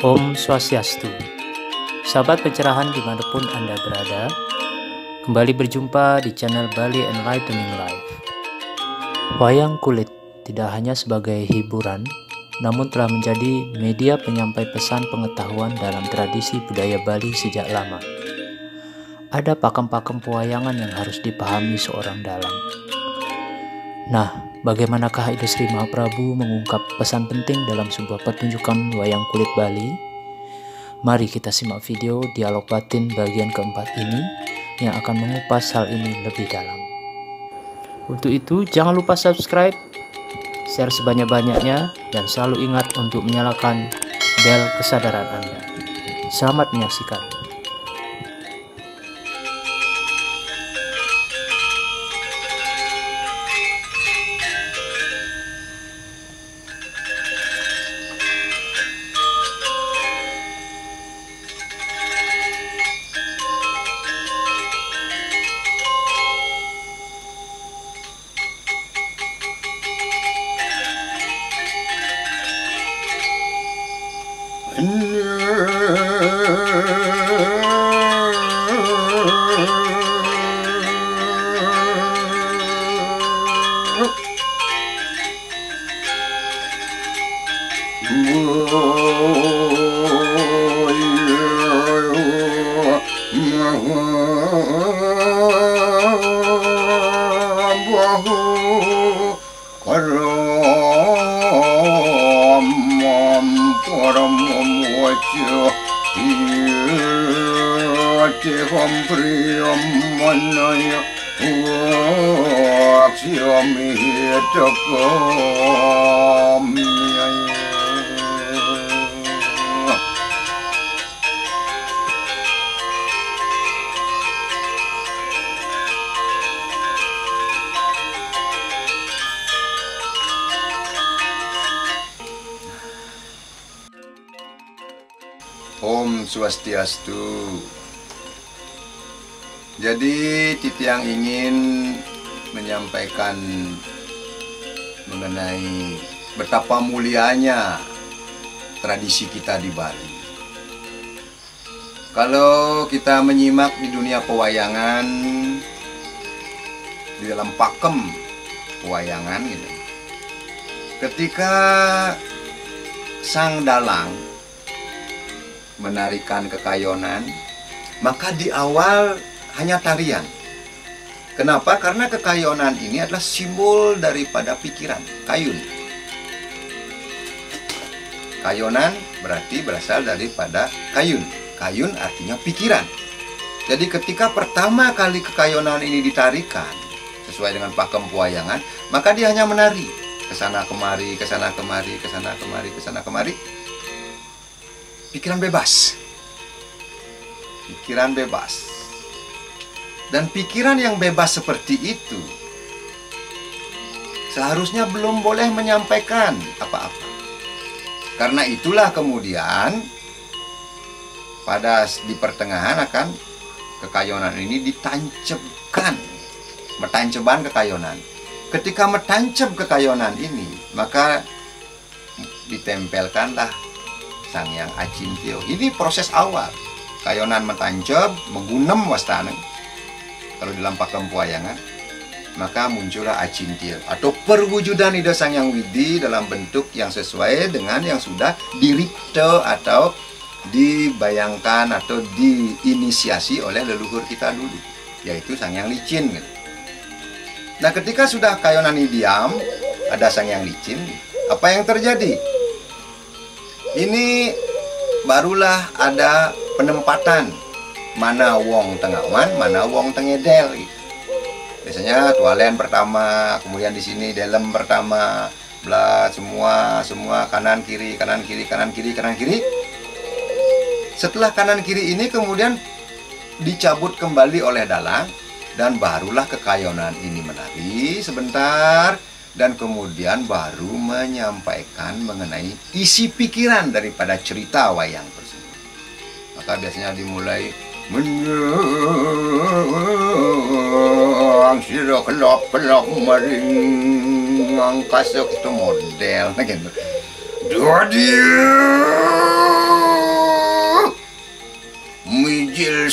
Om Swastiastu. Sahabat pencerahan dimanapun Anda berada, kembali berjumpa di channel Bali Enlightening Life. Wayang kulit tidak hanya sebagai hiburan, namun telah menjadi media penyampai pesan pengetahuan dalam tradisi budaya Bali sejak lama. Ada pakem-pakem pewayangan yang harus dipahami seorang dalang. Nah, bagaimanakah Ide Sri Mahaprabhu mengungkap pesan penting dalam sebuah pertunjukan wayang kulit Bali? Mari kita simak video dialog batin bagian keempat ini yang akan mengupas hal ini lebih dalam. Untuk itu, jangan lupa subscribe, share sebanyak-banyaknya, dan selalu ingat untuk menyalakan bel kesadaran Anda. Selamat menyaksikan. Om Swastiastu. Jadi Titiang ingin menyampaikan mengenai betapa mulianya tradisi kita di Bali. Kalau kita menyimak di dunia pewayangan, di dalam pakem pewayangan gitu, ketika sang dalang menarikan kekayonan, maka di awal hanya tarian. Kenapa? Karena kekayonan ini adalah simbol daripada pikiran, kayun. Kayonan berarti berasal daripada kayun. Kayun artinya pikiran. Jadi ketika pertama kali kekayonan ini ditarikan sesuai dengan pakem pewayangan, maka dia hanya menari kesana kemari, kesana kemari, kesana kemari, kesana kemari. Pikiran bebas. Pikiran bebas. Dan pikiran yang bebas seperti itu seharusnya belum boleh menyampaikan apa-apa. Karena itulah kemudian di pertengahan akan kekayonan ini ditancapkan. Metanceban kekayonan. Ketika metancap kekayonan ini, maka ditempelkanlah Sang Yang Acintio. Ini proses awal. Kayonan metancap, menggunem wastana. Kalau dalam pakem pewayangan, maka muncullah Acintio atau perwujudan Ida Sang Yang Widi dalam bentuk yang sesuai dengan yang sudah diripte atau dibayangkan atau diinisiasi oleh leluhur kita dulu, yaitu Sang Yang Licin. Nah, ketika sudah kayonan ini diam, ada Sang Yang Licin, apa yang terjadi? Ini barulah ada penempatan mana wong tengawan, mana wong tengedel. Biasanya tualen pertama, kemudian di sini dalam pertama, belah semua kanan kiri, kanan kiri, kanan kiri, kanan kiri. Setelah kanan kiri ini kemudian dicabut kembali oleh dalang dan barulah kekayonan ini menari sebentar. Dan kemudian baru menyampaikan mengenai isi pikiran daripada cerita wayang tersebut. Maka biasanya dimulai menyang sira kelop-kelop maring angkasa, itu model gitu. Dua dia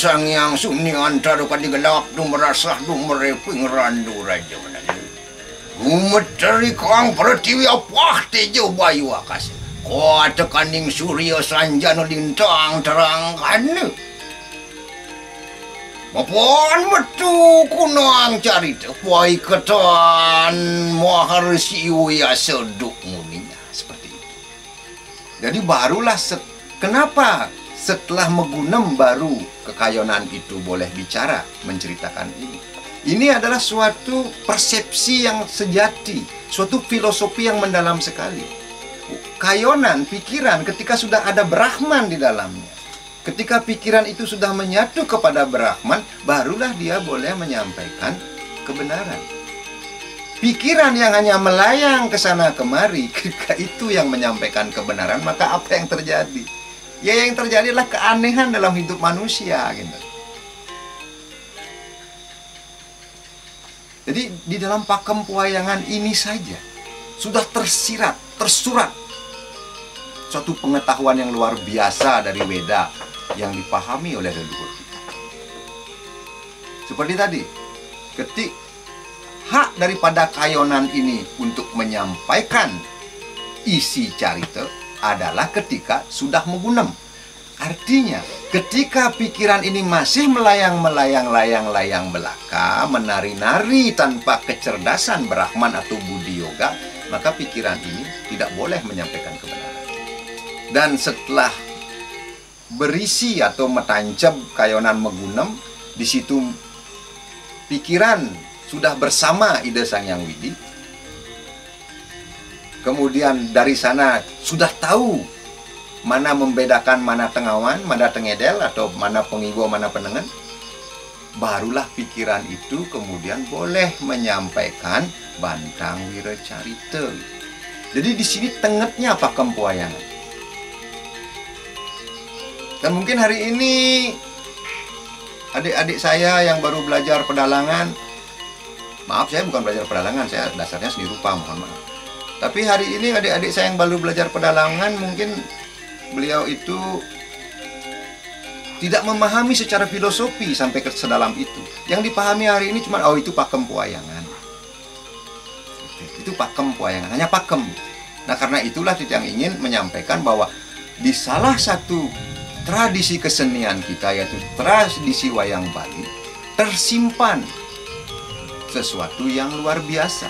sangyang suni antara kadigelap tu merasah tu mereping randu raja menanya. Gumeteri kang pertiwi apah tejo bayu akas. Ko tekaning surya sanjana lintang terangkan. Mapun metu kunang carita puai ketan maharsi ya seduk muninya seperti itu. Jadi barulah kenapa setelah Megunem baru Kekayonan itu boleh bicara menceritakan ini. Ini adalah suatu persepsi yang sejati, suatu filosofi yang mendalam sekali. Kayonan, pikiran ketika sudah ada Brahman di dalamnya. Ketika pikiran itu sudah menyatu kepada Brahman, barulah dia boleh menyampaikan kebenaran. Pikiran yang hanya melayang ke sana kemari, ketika itu yang menyampaikan kebenaran, maka apa yang terjadi? Ya yang terjadi adalah keanehan dalam hidup manusia, gitu. Jadi di dalam pakem pewayangan ini saja sudah tersirat, tersurat suatu pengetahuan yang luar biasa dari Weda yang dipahami oleh leluhur kita. Seperti tadi, hak daripada Kayonan ini untuk menyampaikan isi carita adalah ketika sudah Megunem. Artinya, ketika pikiran ini masih melayang belaka, menari-nari tanpa kecerdasan Brahman atau Budi Yoga, maka pikiran ini tidak boleh menyampaikan kebenaran. Dan setelah berisi atau metancap Kayonan Megunem, di situ pikiran sudah bersama ide Sang Hyang Widi. Kemudian dari sana sudah tahu mana membedakan mana tengawan, mana tengedel, atau mana pengibo, mana penengen. Barulah pikiran itu kemudian boleh menyampaikan Bantang Wiracarita. Jadi di sini tengetnya pakem pewayangan. Dan mungkin hari ini adik-adik saya yang baru belajar pedalangan, maaf saya bukan belajar pedalangan, saya dasarnya seni rupa, mohon maaf. Tapi hari ini adik-adik saya yang baru belajar pedalangan, mungkin beliau itu tidak memahami secara filosofi sampai ke sedalam itu. Yang dipahami hari ini cuma, oh itu pakem pewayangan. Itu pakem pewayangan, hanya pakem. Nah karena itulah yang ingin menyampaikan bahwa di salah satu tradisi kesenian kita, yaitu tradisi wayang Bali, tersimpan sesuatu yang luar biasa,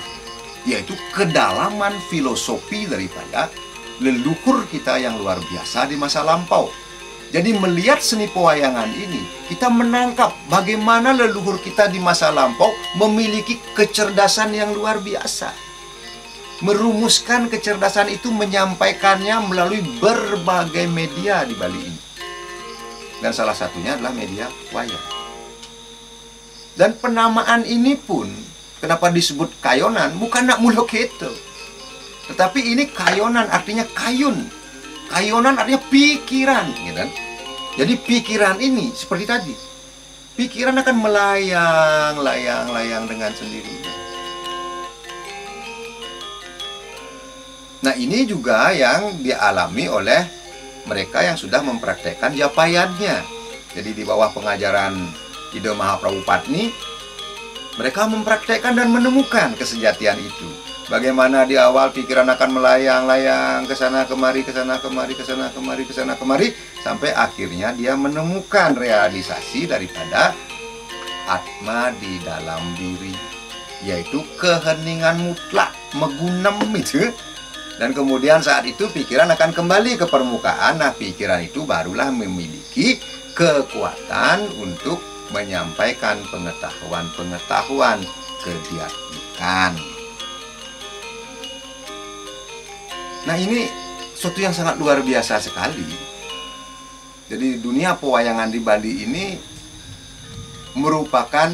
yaitu kedalaman filosofi daripada leluhur kita yang luar biasa di masa lampau. Jadi melihat seni pewayangan ini, kita menangkap bagaimana leluhur kita di masa lampau memiliki kecerdasan yang luar biasa. Merumuskan kecerdasan itu, menyampaikannya melalui berbagai media di Bali ini. Dan salah satunya adalah media wayang. Dan penamaan ini pun, kenapa disebut Kayonan, bukan nak muluk itu. Tetapi ini Kayonan artinya kayun. Kayonan artinya pikiran, gitu. Jadi pikiran ini seperti tadi. Pikiran akan melayang dengan sendirinya. Nah, ini juga yang dialami oleh mereka yang sudah mempraktekkan Japayadnya. Jadi di bawah pengajaran Ida Mahaprabhupatni, mereka mempraktekkan dan menemukan kesejatian itu. Bagaimana di awal pikiran akan melayang-layang ke sana kemari, ke sana kemari, ke sana kemari, ke sana kemari, sampai akhirnya dia menemukan realisasi daripada Atma di dalam diri, yaitu keheningan mutlak, Megunem itu. Dan kemudian saat itu pikiran akan kembali ke permukaan. Nah, pikiran itu barulah memiliki kekuatan untuk menyampaikan pengetahuan-pengetahuan kebiasaan. Nah, ini sesuatu yang sangat luar biasa sekali. Jadi dunia pewayangan di Bali ini merupakan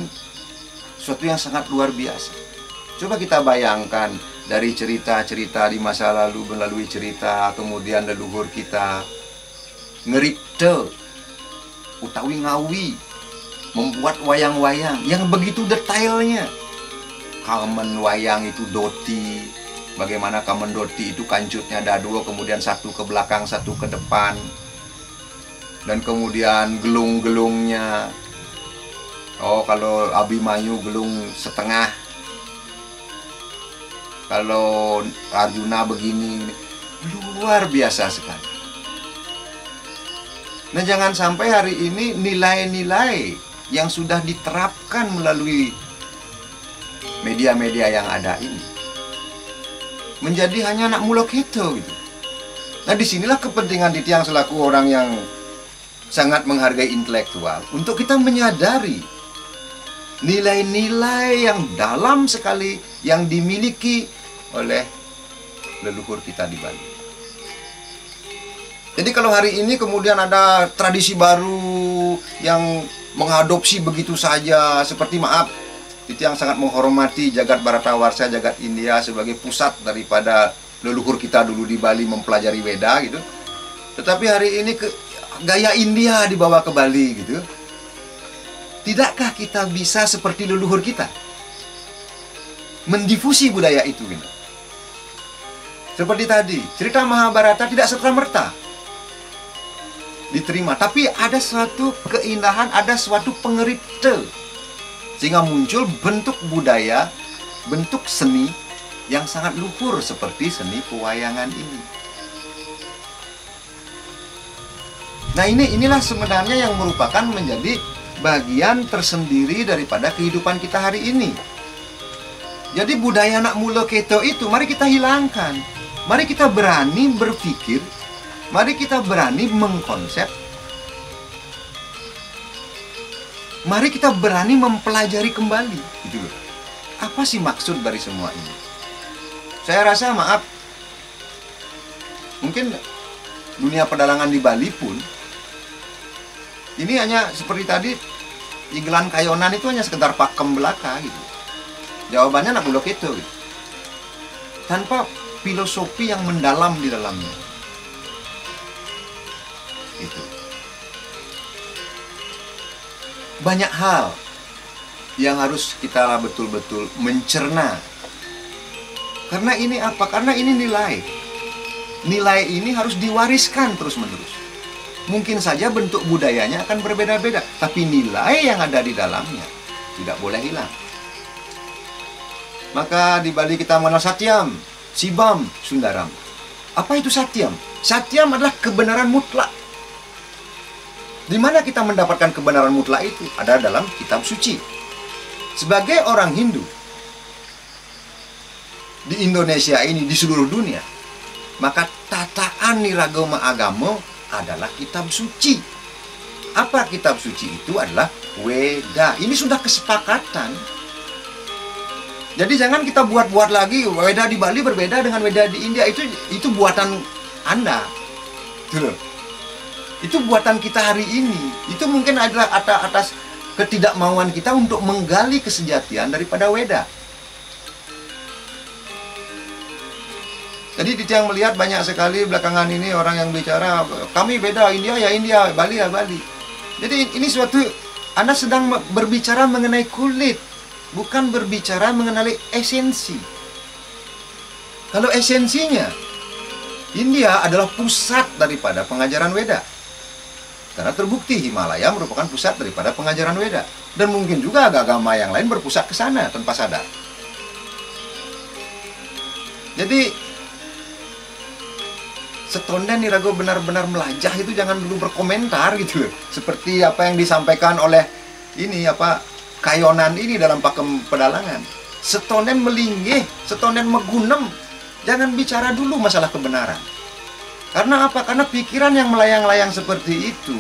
sesuatu yang sangat luar biasa. Coba kita bayangkan dari cerita-cerita di masa lalu, melalui cerita, kemudian leluhur kita ngeripte, utawi ngawi, membuat wayang-wayang yang begitu detailnya. Kamen wayang itu doti, bagaimana kamen doti itu kancutnya ada dua, kemudian satu ke belakang, satu ke depan. dan kemudian gelung-gelungnya. Oh, kalau Abimanyu gelung setengah, kalau Arjuna begini, luar biasa sekali. Nah, jangan sampai hari ini nilai-nilai yang sudah diterapkan melalui media-media yang ada ini menjadi hanya anak mulok itu gitu. Nah, disinilah kepentingan Ditya selaku orang yang sangat menghargai intelektual untuk kita menyadari nilai-nilai yang dalam sekali yang dimiliki oleh leluhur kita di Bali. Jadi kalau hari ini kemudian ada tradisi baru yang mengadopsi begitu saja, seperti maaf, itu yang sangat menghormati Jagat Bharatawarsha, Jagat India sebagai pusat daripada leluhur kita dulu di Bali mempelajari Weda gitu. Tetapi hari ini gaya India dibawa ke Bali gitu. Tidakkah kita bisa seperti leluhur kita? Mendifusi budaya itu gitu. Seperti tadi, cerita Mahabharata tidak serta-merta diterima, tapi ada suatu keindahan, ada suatu pengerite, sehingga muncul bentuk budaya, bentuk seni yang sangat luhur seperti seni pewayangan ini. Nah, inilah sebenarnya yang merupakan menjadi bagian tersendiri daripada kehidupan kita hari ini. Jadi budaya anak mula keto itu mari kita hilangkan. Mari kita berani berpikir, mari kita berani mengkonsep, mari kita berani mempelajari kembali, gitu loh. Apa sih maksud dari semua ini? Saya rasa, maaf, mungkin dunia pedalangan di Bali pun ini hanya seperti tadi, Igelan Kayonan itu hanya sekedar pakem belaka gitu. Jawabannya anak bulok itu gitu. Tanpa filosofi yang mendalam di dalamnya. Itu. Banyak hal yang harus kita betul-betul mencerna. Karena ini apa? Karena ini nilai. Nilai ini harus diwariskan terus-menerus. Mungkin saja bentuk budayanya akan berbeda-beda, tapi nilai yang ada di dalamnya tidak boleh hilang. Maka di Bali kita mengenal Satyam, Sibam, Sundaram. Apa itu Satyam? Satyam adalah kebenaran mutlak. Di mana kita mendapatkan kebenaran mutlak itu? Ada dalam kitab suci. Sebagai orang Hindu di Indonesia ini, di seluruh dunia, maka tataan niragama agama adalah kitab suci. Apa kitab suci itu? Adalah Weda. Ini sudah kesepakatan. Jadi jangan kita buat-buat lagi. Weda di Bali berbeda dengan Weda di India. Itu buatan Anda. Itu buatan kita hari ini. Itu mungkin adalah atas ketidakmauan kita untuk menggali kesejatian daripada Weda. Jadi Ditya melihat banyak sekali belakangan ini orang yang bicara, kami beda, India ya India, Bali ya Bali. Jadi ini suatu, Anda sedang berbicara mengenai kulit, bukan berbicara mengenai esensi. Kalau esensinya, India adalah pusat daripada pengajaran Weda. Karena terbukti Himalaya merupakan pusat daripada pengajaran Weda. Dan mungkin juga agama yang lain berpusat ke sana tanpa sadar. Jadi Setonden Nirago benar-benar melajah itu jangan dulu berkomentar gitu. Seperti apa yang disampaikan oleh ini Kayonan ini dalam pakem pedalangan. Setonden melinggih, setonden megunem. Jangan bicara dulu masalah kebenaran. Karena apa? Karena pikiran yang melayang-layang seperti itu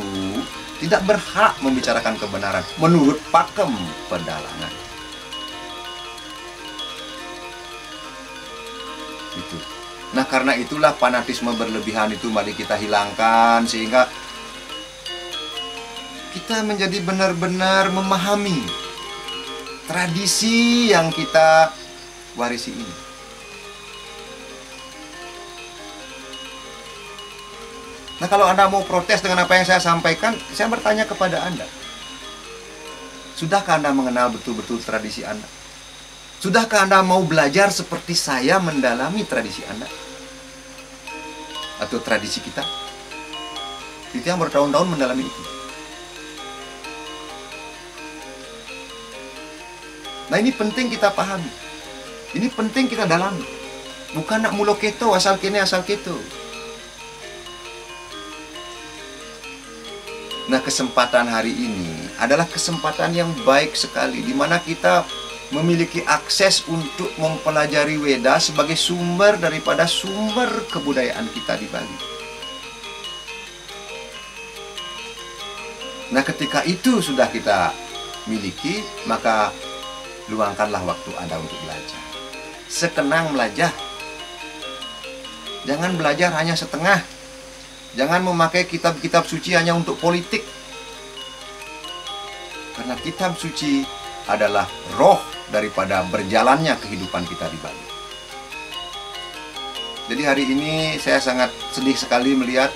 tidak berhak membicarakan kebenaran menurut pakem pedalangan. Itu. Nah, karena itulah fanatisme berlebihan itu mari kita hilangkan sehingga kita menjadi benar-benar memahami tradisi yang kita warisi ini. Nah, kalau Anda mau protes dengan apa yang saya sampaikan, saya bertanya kepada Anda. Sudahkah Anda mengenal betul-betul tradisi Anda? Sudahkah Anda mau belajar seperti saya mendalami tradisi Anda? Atau tradisi kita? Titiang bertahun-tahun mendalami itu. Nah, ini penting kita pahami. Ini penting kita dalami. Bukan nak mulo keto, asal kene asal keto. Nah, kesempatan hari ini adalah kesempatan yang baik sekali, di mana kita memiliki akses untuk mempelajari Weda sebagai sumber daripada sumber kebudayaan kita di Bali. Nah, ketika itu sudah kita miliki, maka luangkanlah waktu Anda untuk belajar. Sekenang belajar. Jangan belajar hanya setengah. Jangan memakai kitab-kitab suci hanya untuk politik. Karena kitab suci adalah roh daripada berjalannya kehidupan kita di Bali. Jadi hari ini saya sangat sedih sekali melihat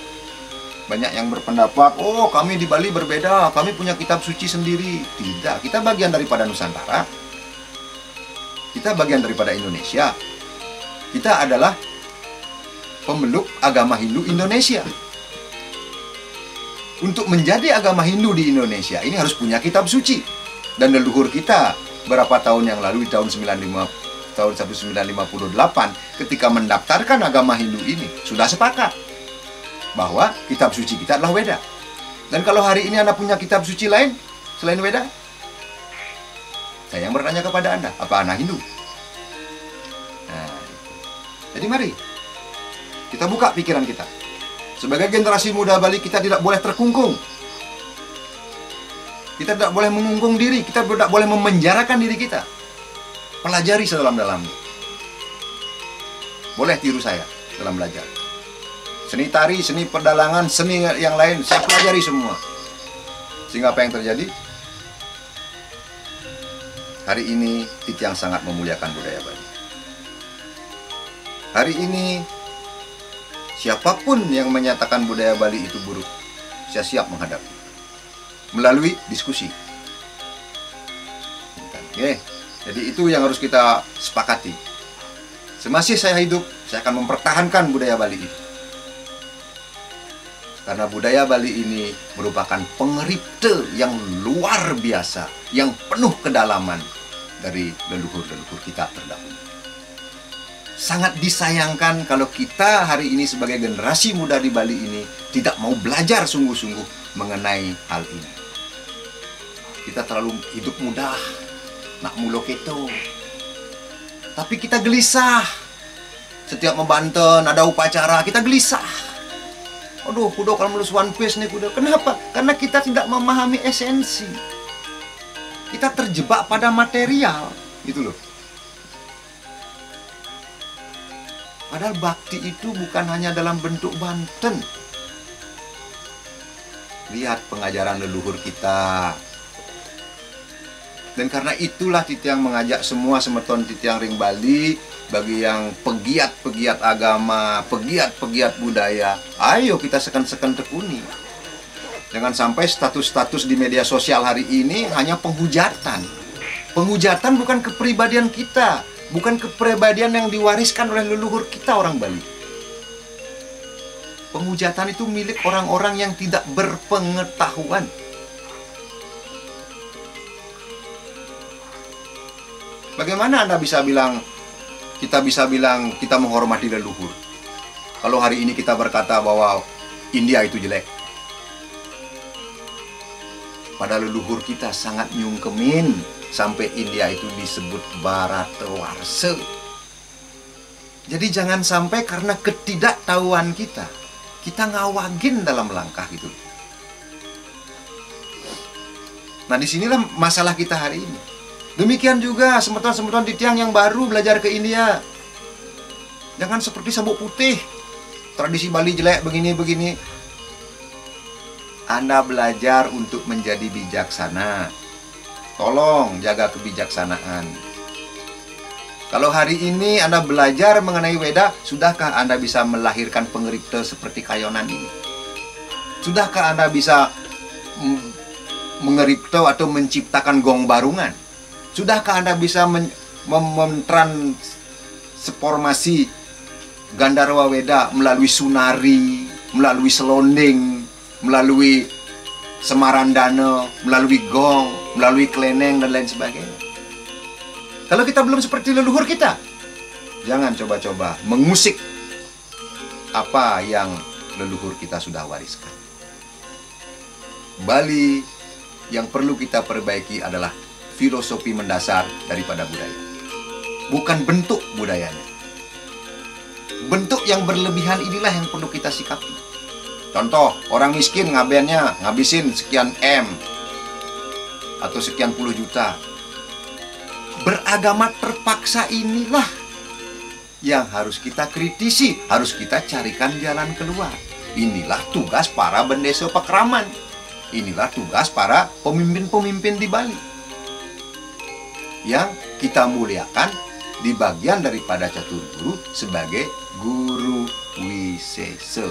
banyak yang berpendapat, oh kami di Bali berbeda, kami punya kitab suci sendiri. Tidak, kita bagian daripada Nusantara. Kita bagian daripada Indonesia. Kita adalah pemeluk agama Hindu Indonesia. Untuk menjadi agama Hindu di Indonesia ini harus punya kitab suci. Dan leluhur kita berapa tahun yang lalu, di tahun 1958, ketika mendaftarkan agama Hindu ini sudah sepakat bahwa kitab suci kita adalah Weda. Dan kalau hari ini Anda punya kitab suci lain selain Weda, saya yang bertanya kepada Anda, apa Anda Hindu? Nah, jadi mari kita buka pikiran kita. Sebagai generasi muda Bali, kita tidak boleh terkungkung. Kita tidak boleh mengungkung diri, kita tidak boleh memenjarakan diri kita. Pelajari sedalam-dalamnya. Boleh tiru saya dalam belajar. Seni tari, seni pedalangan, seni yang lain, saya pelajari semua. Sehingga apa yang terjadi? Hari ini Titiang sangat memuliakan budaya Bali. Hari ini siapapun yang menyatakan budaya Bali itu buruk, saya siap menghadapi melalui diskusi. Oke, jadi itu yang harus kita sepakati. Semasih saya hidup, saya akan mempertahankan budaya Bali ini. Karena budaya Bali ini merupakan pengeripte yang luar biasa, yang penuh kedalaman dari leluhur-leluhur kita terdahulu. Sangat disayangkan kalau kita hari ini sebagai generasi muda di Bali ini tidak mau belajar sungguh-sungguh mengenai hal ini. Kita terlalu hidup mudah, nak mulo keto. Tapi kita gelisah. Setiap membanten, ada upacara, kita gelisah. Aduh, kudo kalau melus One Piece nih kudo. Kenapa? Karena kita tidak memahami esensi. Kita terjebak pada material, gitu loh. Padahal bakti itu bukan hanya dalam bentuk banten. Lihat pengajaran leluhur kita. Dan karena itulah Titiang mengajak semua semeton Titiang Ring Bali, bagi yang pegiat-pegiat agama, pegiat-pegiat budaya, ayo kita seken-seken tekuni. Jangan sampai status-status di media sosial hari ini hanya penghujatan. Penghujatan bukan kepribadian kita, bukan kepribadian yang diwariskan oleh leluhur kita orang Bali. Penghujatan itu milik orang-orang yang tidak berpengetahuan. Bagaimana Anda bisa bilang, kita menghormati leluhur, kalau hari ini kita berkata bahwa India itu jelek? Padahal leluhur kita sangat nyungkemin sampai India itu disebut Bharatwarsha. Jadi jangan sampai karena ketidaktahuan kita ngawagin dalam langkah itu. Nah, disinilah masalah kita hari ini. Demikian juga semeton-semeton Titiang yang baru belajar ke India. Jangan seperti sabuk putih. Tradisi Bali jelek begini-begini. Anda belajar untuk menjadi bijaksana. Tolong jaga kebijaksanaan. Kalau hari ini Anda belajar mengenai Weda, sudahkah Anda bisa melahirkan pengeripte seperti Kayonan ini? Sudahkah Anda bisa mengeripte atau menciptakan gong barungan? Sudahkah Anda bisa mentransformasi Gandarwa Weda melalui sunari, melalui selonding, melalui semarandana, melalui gong, melalui kleneng dan lain sebagainya. Kalau kita belum seperti leluhur kita, jangan coba-coba mengusik apa yang leluhur kita sudah wariskan. Bali yang perlu kita perbaiki adalah filosofi mendasar daripada budaya, bukan bentuk budayanya. Bentuk yang berlebihan inilah yang perlu kita sikapi. Contoh, orang miskin ngabennya ngabisin sekian M atau sekian puluh juta. Beragama terpaksa inilah yang harus kita kritisi, harus kita carikan jalan keluar. Inilah tugas para bendeso Pakraman. Inilah tugas para pemimpin-pemimpin di Bali yang kita muliakan di bagian daripada catur guru sebagai guru wiseso.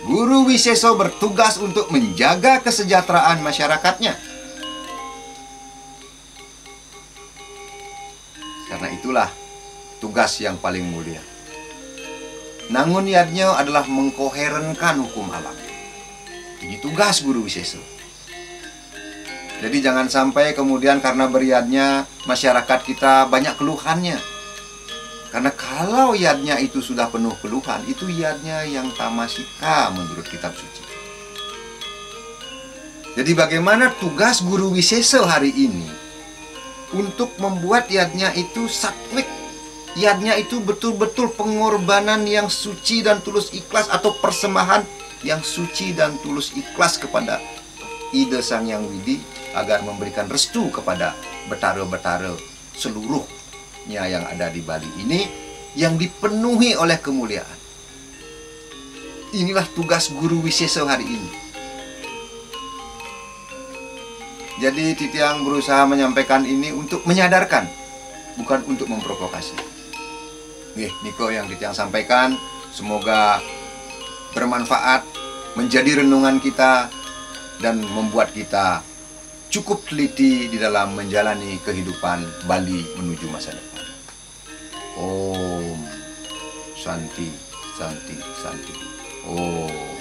Guru wiseso bertugas untuk menjaga kesejahteraan masyarakatnya. Karena itulah tugas yang paling mulia. Nangun yadnya adalah mengkoherenkan hukum alam. Ini tugas guru wiseso. Jadi jangan sampai kemudian karena beriadnya masyarakat kita banyak keluhannya. Karena kalau yadnya itu sudah penuh keluhan, itu yadnya yang tamasika menurut kitab suci. Jadi bagaimana tugas guru wiseso hari ini untuk membuat yadnya itu satwik. Yadnya itu betul-betul pengorbanan yang suci dan tulus ikhlas, atau persembahan yang suci dan tulus ikhlas kepada Ida Sang Hyang Widi agar memberikan restu kepada betara-betara seluruhnya yang ada di Bali ini yang dipenuhi oleh kemuliaan. Inilah tugas guru wiseso hari ini. Jadi Titiang berusaha menyampaikan ini untuk menyadarkan, bukan untuk memprovokasi. Niko yang Titiang sampaikan, semoga bermanfaat, menjadi renungan kita, dan membuat kita cukup teliti di dalam menjalani kehidupan Bali menuju masa depan. Om Santi, Santi, Santi. Om.